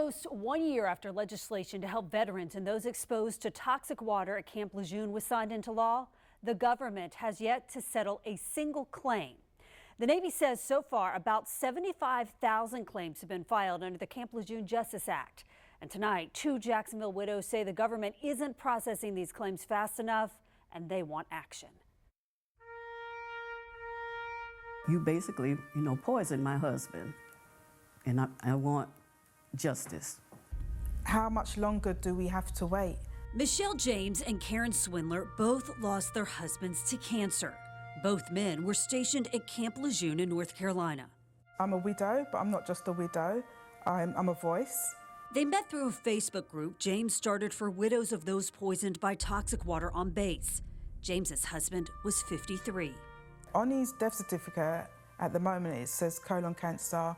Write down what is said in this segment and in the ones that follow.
Almost 1 year after legislation to help veterans and those exposed to toxic water at Camp Lejeune was signed into law, the government has yet to settle a single claim. The Navy says so far about 75,000 claims have been filed under the Camp Lejeune Justice Act. And tonight, 2 Jacksonville widows say the government isn't processing these claims fast enough and they want action. You basically, poisoned my husband, and I want justice. How much longer do we have to wait? Michelle James and Karen Swindler both lost their husbands to cancer. Both men were stationed at Camp Lejeune in North Carolina. I'm a widow, but I'm not just a widow. I'm a voice. They met through a Facebook group James started for widows of those poisoned by toxic water on base. James's husband was 53. On his death certificate, at the moment, it says colon cancer,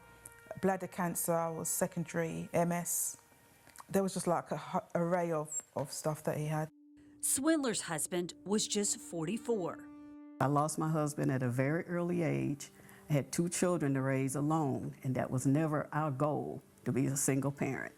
bladder cancer, was secondary, MS. There was just like an array of stuff that he had. Swindler's husband was just 44. I lost my husband at a very early age. I had 2 children to raise alone, and that was never our goal, to be a single parent.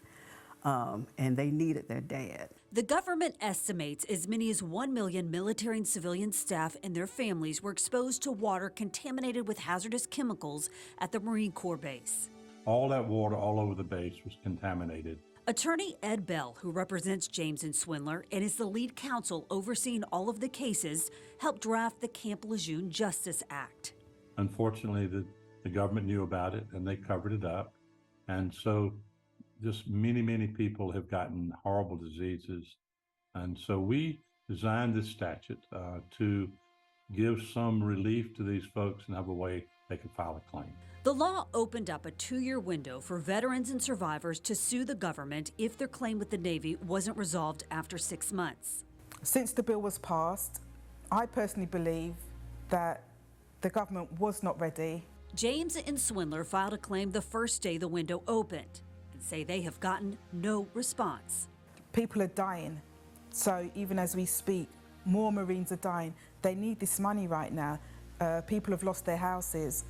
And they needed their dad. The government estimates as many as 1 million military and civilian staff and their families were exposed to water contaminated with hazardous chemicals at the Marine Corps base. All that water all over the base was contaminated. Attorney Ed Bell, who represents James and Swindler and is the lead counsel overseeing all of the cases, helped draft the Camp Lejeune Justice Act. Unfortunately, the government knew about it and they covered it up. And so just many people have gotten horrible diseases. And so we designed this statute to give some relief to these folks and have a way they could file a claim. The law opened up a 2-year window for veterans and survivors to sue the government if their claim with the Navy wasn't resolved after 6 months. Since the bill was passed, I personally believe that the government was not ready. James and Swindler filed a claim the first day the window opened and say they have gotten no response. People are dying. So even as we speak, more Marines are dying. They need this money right now. People have lost their houses.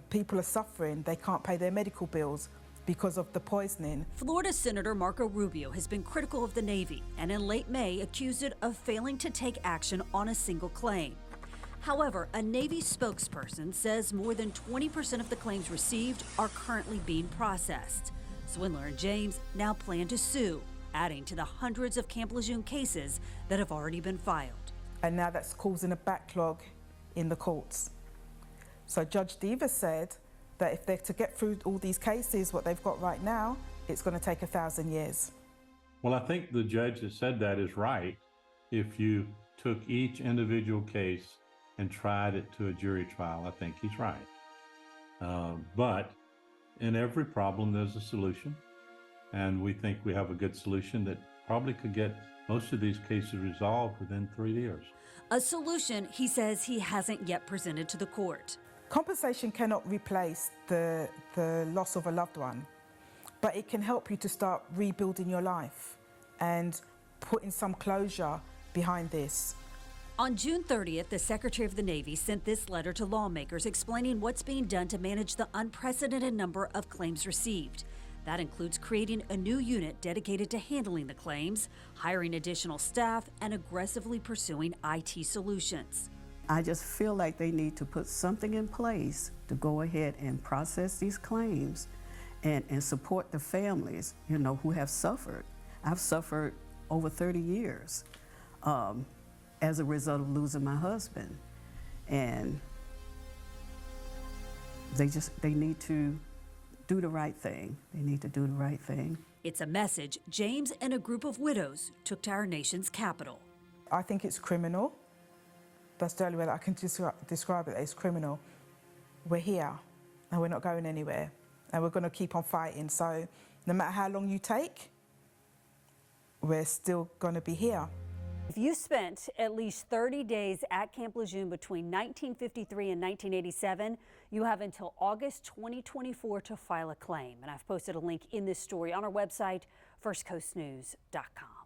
People are suffering. They can't pay their medical bills because of the poisoning. Florida Senator Marco Rubio has been critical of the Navy and in late May accused it of failing to take action on a single claim. However, a Navy spokesperson says more than 20% of the claims received are currently being processed. Swindler and James now plan to sue, adding to the hundreds of Camp Lejeune cases that have already been filed. And now that's causing a backlog in the courts. So Judge Diva said that if they're to get through all these cases, what they've got right now, it's going to take 1,000 years. Well, I think the judge that said that is right. If you took each individual case and tried it to a jury trial, I think he's right. But in every problem, there's a solution. And we think we have a good solution that probably could get most of these cases resolved within 3 years. A solution he says he hasn't yet presented to the court. Compensation cannot replace the loss of a loved one, but it can help you to start rebuilding your life and putting some closure behind this. On June 30th, the Secretary of the Navy sent this letter to lawmakers explaining what's being done to manage the unprecedented number of claims received. That includes creating a new unit dedicated to handling the claims, hiring additional staff, and aggressively pursuing IT solutions. I just feel like they need to put something in place to go ahead and process these claims and support the families, who have suffered. I've suffered over 30 years as a result of losing my husband. And they need to do the right thing. They need to do the right thing. It's a message James and a group of widows took to our nation's capital. I think it's criminal. That's the only way that I can describe it. It's criminal. We're here and we're not going anywhere and we're going to keep on fighting. So no matter how long you take, we're still going to be here. If you spent at least 30 days at Camp Lejeune between 1953 and 1987, you have until August 2024 to file a claim. And I've posted a link in this story on our website, firstcoastnews.com.